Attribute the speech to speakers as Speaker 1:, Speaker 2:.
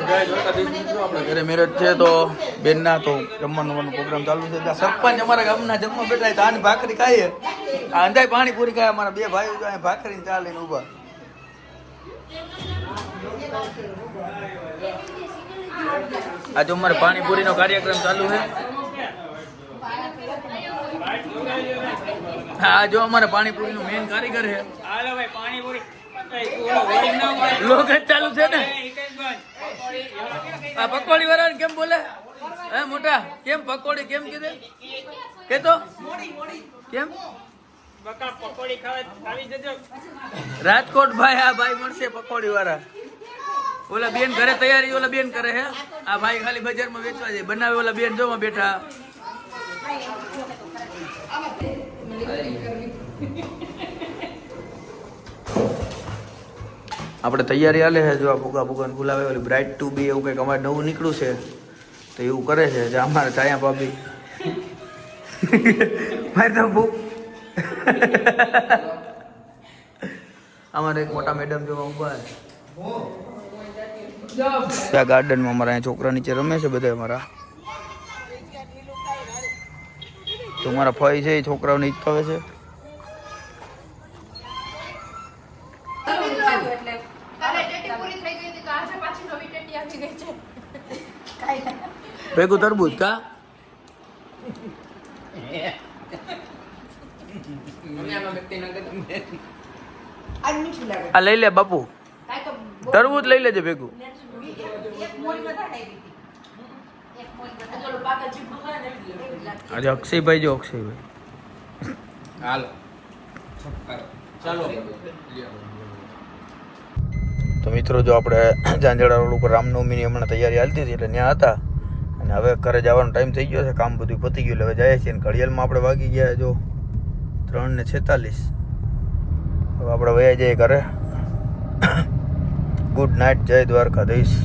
Speaker 1: આપણે ઘરે મેરેજ છે તો બેનના તો જમવાનું પ્રોગ્રામ ચાલુ છે. સરપંચ અમારા ગામના જમવા બેઠા તો આની ભાખરી ખાઈએ, આ અંધાઈ પાણીપુરી ખાય. અમારા બે ભાઈઓ અહીંયા ભાખરી ચા લઈને ઉભા. આજે અમારે પાણીપુરીનો કાર્યક્રમ ચાલુ છે. હા, જો અમારે પાણીપુરીનો મેન કારીગર છે.
Speaker 2: હાલો ભાઈ પાણીપુરી
Speaker 1: લોક ચાલુ છે ને. આ પકોડી વાળા કેમ બોલે હે મોટા? કેમ પકોડી કેમ કીધે કે તો કેમ
Speaker 2: બકા પકોડી ખાવી જજો
Speaker 1: રાજકોટ ભાઈ. આ ભાઈ મળશે પકોડી વાળા. ઓલા બેન ઘરે તૈયારી ઓલા બેન કરે હે. આ ભાઈ ખાલી બજારમાં વેચવા જાય. બનાવે ઓલા બેન જોમાં બેઠા. આપણે તૈયારી હાલે છે. જો આ ભૂગા ભૂગાને બોલાવે ઓલી બ્રાઇટ ટુ બી એવું કંઈક અમારે નવું નીકળ્યું છે તો એવું કરે છે. જે અમારે ચાયા ભાભી મારે તો ભૂખ અમારે એક મોટા મેડમ જો ઉભા છે ગાર્ડનમાં. અમારા અહીંયા છોકરા નીચે રમે છે બધા અમારા. તો મારા ફઈ છે એ છોકરાઓને ઈચ્છાવે છે. ભેગું તરબૂજ કા આ લઈ લે બાપુ, તરબૂજ લઈ લેજે ભેગું. આજે અક્ષયભાઈ જો અક્ષયભાઈ હાલો ચાલો. તો મિત્રો જો આપણે ઝાંઝડા રોડ ઉપર રામનવમીની હમણાં તૈયારી હાલતી હતી એટલે ત્યાં હતા અને હવે ઘરે જવાનો ટાઈમ થઈ ગયો છે. કામ બધું પતી ગયું એટલે હવે જાય છે. અને ઘડિયાળમાં આપણે વાગી ગયા જો 3:46. હવે આપણે વયા જઈએ ઘરે. ગુડ નાઇટ, જય દ્વારકાધીશ.